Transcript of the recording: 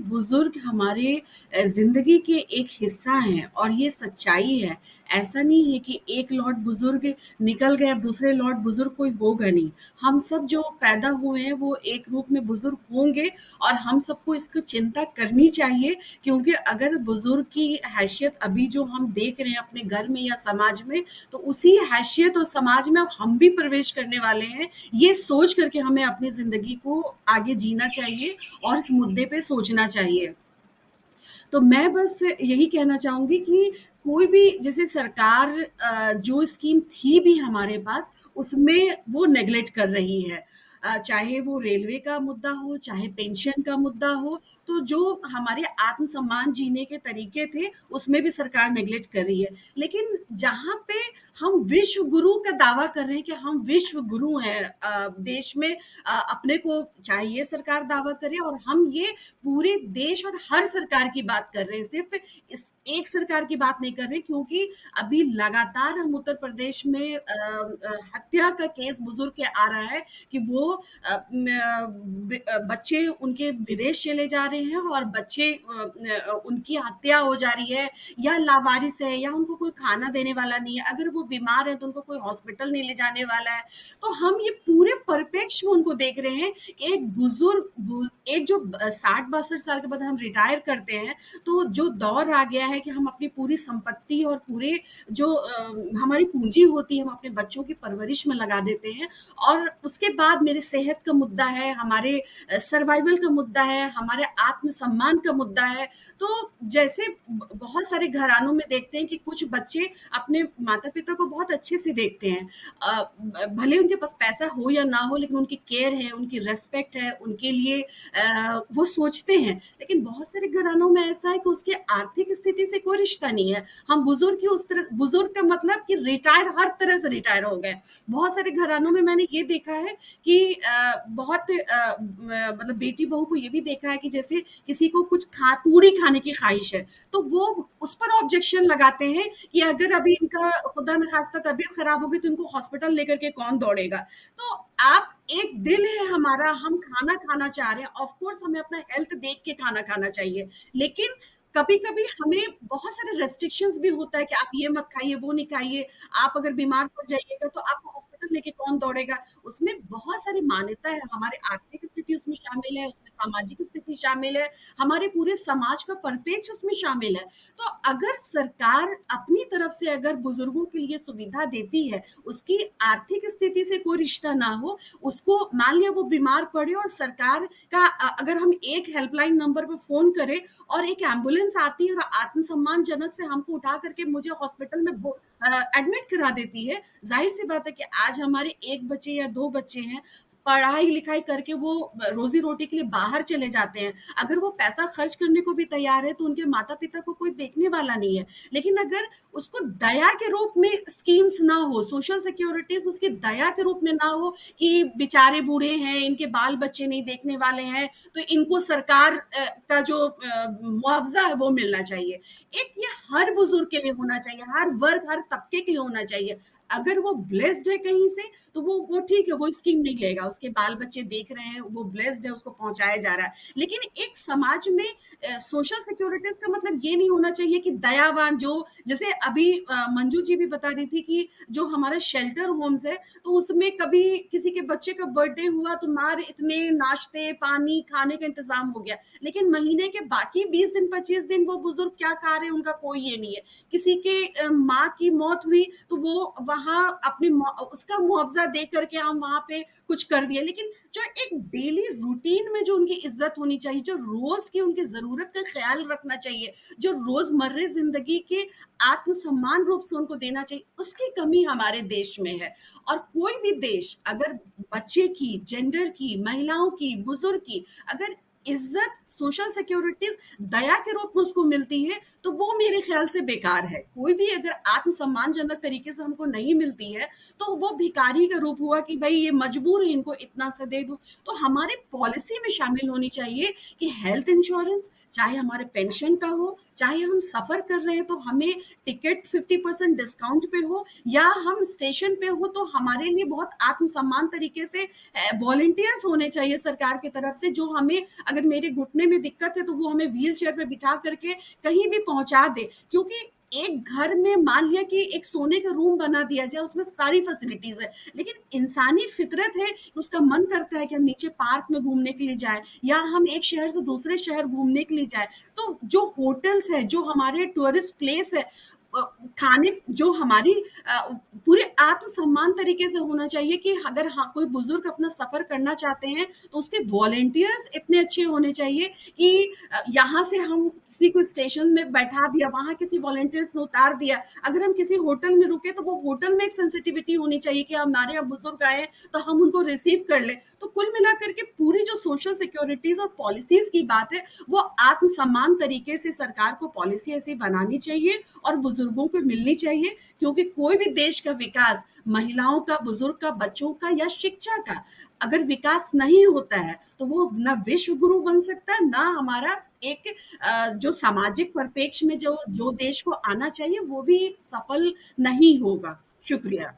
बुजुर्ग हमारे जिंदगी के एक हिस्सा हैं और ये सच्चाई है। ऐसा नहीं है कि एक लौट बुजुर्ग निकल गए, अब दूसरे लौट बुजुर्ग कोई होगा नहीं। हम सब जो पैदा हुए हैं वो एक रूप में बुजुर्ग होंगे और हम सबको इसकी चिंता करनी चाहिए, क्योंकि अगर बुजुर्ग की हैसियत अभी जो हम देख रहे हैं अपने घर में या समाज में, तो उसी हैसियत और समाज में अब हम भी प्रवेश करने वाले हैं। ये सोच करके हमें अपनी जिंदगी को आगे जीना चाहिए और इस मुद्दे पे सोचना चाहिए। तो मैं बस यही कहना चाहूंगी कि कोई भी जैसे सरकार जो स्कीम थी भी हमारे पास, उसमें वो नेग्लेक्ट कर रही है। चाहे वो रेलवे का मुद्दा हो, चाहे पेंशन का मुद्दा हो, तो जो हमारे आत्मसम्मान जीने के तरीके थे उसमें भी सरकार नेग्लेक्ट कर रही है। लेकिन जहाँ पे हम विश्व गुरु का दावा कर रहे हैं कि हम विश्व गुरु हैं देश में, अपने को चाहे ये सरकार दावा करे, और हम ये पूरे देश और हर सरकार की बात कर रहे हैं, सिर्फ इस एक सरकार की बात नहीं कर रहे, क्योंकि अभी लगातार हम उत्तर प्रदेश में हत्या का केस बुजुर्ग के आ रहा है कि वो बच्चे उनके विदेश चले जा रहे हैं और बच्चे उनकी हत्या हो जा रही है, या लावारिस है, या उनको कोई खाना देने वाला नहीं है, अगर वो बीमार है तो उनको कोई हॉस्पिटल नहीं ले जाने वाला है। तो हम ये पूरे परिप्रेक्ष्य में उनको देख रहे हैं कि एक बुजुर्ग, एक जो 60-62 साल के बाद हम रिटायर करते हैं, तो जो दौर आ गया है कि हम अपनी पूरी संपत्ति और पूरे जो हमारी पूंजी होती है हम अपने बच्चों की परवरिश में लगा देते हैं, और उसके बाद मेरे सेहत का मुद्दा है, हमारे सर्वाइवल का मुद्दा है, हमारे आत्मसम्मान का मुद्दा है। तो जैसे बहुत सारे घरानों में देखते हैं कि कुछ बच्चे अपने माता पिता को बहुत अच्छे से देखते हैं, भले उनके पास पैसा हो या ना हो, लेकिन उनकी केयर है, उनकी रेस्पेक्ट है, उनके लिए वो सोचते हैं। लेकिन बहुत सारे घरानों में ऐसा है कि उसकी आर्थिक स्थिति से कोई रिश्ता नहीं है। हम बुजुर्ग की उस तरह, बुजुर्ग का मतलब कि रिटायर, हर तरह से रिटायर हो गए। बहुत सारे घरानों में मैंने ये देखा है कि बहुत मतलब बेटी बहू को ये भी देखा है कि जैसे किसी को कुछ पूरी खाने की ख्वाहिश है, तो वो उस पर ऑब्जेक्शन लगाते हैं कि अगर अभी इनका खुदा न खास्ता तबीयत खराब होगी तो इनको हॉस्पिटल लेकर के कौन दौड़ेगा। तो आप, एक दिल है हमारा, हम खाना खाना चाह रहे हैं, ऑफ कोर्स हमें अपना हेल्थ देख के खाना खाना चाहिए, लेकिन कभी-कभी हमें बहुत सारे रेस्ट्रिक्शंस भी होता है कि आप ये मत खाइए, वो नहीं खाइए, आप अगर बीमार पड़ जाइएगा तो आपको हॉस्पिटल लेके कौन दौड़ेगा। उसमें बहुत सारी मान्यता है, हमारी आर्थिक स्थिति उसमें शामिल है, उसमें सामाजिक स्थिति शामिल है, हमारे पूरे समाज का परिप्रेक्ष्य उसमें शामिल है। तो अगर सरकार अपनी तरफ से अगर बुजुर्गों के लिए सुविधा देती है, उसकी आर्थिक स्थिति से कोई रिश्ता ना हो, उसको मान लिया वो बीमार पड़े और सरकार का अगर हम एक हेल्पलाइन नंबर पे फोन करें और एक एम्बुलेंस आती है और आत्मसम्मानजनक से हमको उठा करके मुझे हॉस्पिटल में एडमिट करा देती है, जाहिर सी बात है कि आज हमारे एक बच्चे या दो बच्चे हैं, पढ़ाई लिखाई करके वो रोजी रोटी के लिए बाहर चले जाते हैं, अगर वो पैसा खर्च करने को भी तैयार है तो उनके माता पिता को कोई देखने वाला नहीं है। लेकिन अगर उसको दया के रूप में स्कीम्स ना हो, सोशल सिक्योरिटीज उसकी दया के रूप में ना हो कि बेचारे बूढ़े हैं, इनके बाल बच्चे नहीं देखने वाले हैं, तो इनको सरकार का जो मुआवजा है वो मिलना चाहिए। एक ये हर बुजुर्ग के लिए होना चाहिए, हर वर्ग, हर तबके के लिए होना चाहिए। अगर वो ब्लेस्ड है कहीं से तो वो ठीक है, वो स्कीम नहीं लेगा, उसके बाल बच्चे देख रहे हैं, वो ब्लेस्ड है, उसको पहुंचाया जा रहा है। लेकिन एक समाज में सोशल सिक्योरिटीज का मतलब ये नहीं होना चाहिए कि दयावान, जो जैसे अभी मंजू जी भी बता रही थी कि जो हमारा शेल्टर होम्स है, तो उसमें कभी किसी के बच्चे का बर्थडे हुआ तो मार इतने नाश्ते पानी खाने का इंतजाम हो गया, लेकिन महीने के बाकी 20 दिन 25 दिन वो बुजुर्ग क्या खा रहे हैं उनका कोई ये नहीं है। किसी के माँ की मौत हुई तो वो वहां अपनी उसका मुआवजा दे करके हम वहां पे कुछ कर दिए, लेकिन जो एक डेली रूटीन में जो उनकी इज्जत होनी चाहिए, जो रोज की उनकी जरूरत का ख्याल रखना चाहिए, जो रोजमर्रा जिंदगी के आत्मसम्मान रूप से उनको देना चाहिए, उसकी कमी हमारे देश में है। और कोई भी देश अगर बच्चे की, जेंडर की, महिलाओं की, बुजुर्ग की अगर इज्जत, सोशल सिक्योरिटीज दया के रूप में उसको मिलती है, तो वो मेरे ख्याल से बेकार है। कोई भी अगर आत्मसम्मानजनक तरीके से हमको नहीं मिलती है तो वो भिखारी का रूप हुआ कि भाई ये मजबूर है, इनको इतना सा दे दो। तो हमारे पॉलिसी में शामिल होनी चाहिए कि हेल्थ इंश्योरेंस, चाहे हमारे पेंशन का हो, चाहे हम सफर कर रहे हैं तो हमें टिकट 50% डिस्काउंट पे हो, या हम स्टेशन पे हो तो हमारे लिए बहुत आत्मसम्मान तरीके से वॉलंटियर्स होने चाहिए सरकार की तरफ से, जो हमें अगर मेरे घुटने में दिक्कत है तो वो हमें व्हीलचेयर पे बिठा करके कहीं भी पहुँचा दे। क्योंकि एक घर में मान लिया कि एक सोने का रूम बना दिया जाए, उसमें सारी फैसिलिटीज़ है, लेकिन इंसानी फितरत है कि उसका मन करता है कि हम नीचे पार्क में घूमने के लिए जाएँ या हम एक शहर से दूसरे शहर घूमने के लिए जाएँ। तो जो होटल्स है, जो हमारे टूरिस्ट प्लेस है, अ, खाने जो हमारी पूरे आत्मसम्मान तरीके से होना चाहिए कि अगर हाँ, कोई बुजुर्ग अपना सफर करना चाहते हैं तो उसके वॉलेंटियर्स इतने अच्छे होने चाहिए कि यहाँ से हम किसी को स्टेशन में बैठा दिया, वहां किसी वॉलेंटियर्स ने उतार दिया। अगर हम किसी होटल में रुके तो वो होटल में एक सेंसिटिविटी होनी चाहिए कि हमारे यहाँ बुजुर्ग आए तो हम उनको रिसीव कर ले। तो कुल मिलाकर के पूरी जो सोशल सिक्योरिटीज और पॉलिसीज की बात है, वो आत्मसम्मान तरीके से सरकार को पॉलिसी ऐसी बनानी चाहिए और बुजुर्गों को मिलनी चाहिए। क्योंकि कोई भी देश का विकास महिलाओं का, बुजुर्ग का, बच्चों का या शिक्षा का अगर विकास नहीं होता है तो वो ना विश्व गुरु बन सकता है, ना हमारा एक जो सामाजिक परिप्रेक्ष्य में जो जो देश को आना चाहिए वो भी सफल नहीं होगा। शुक्रिया।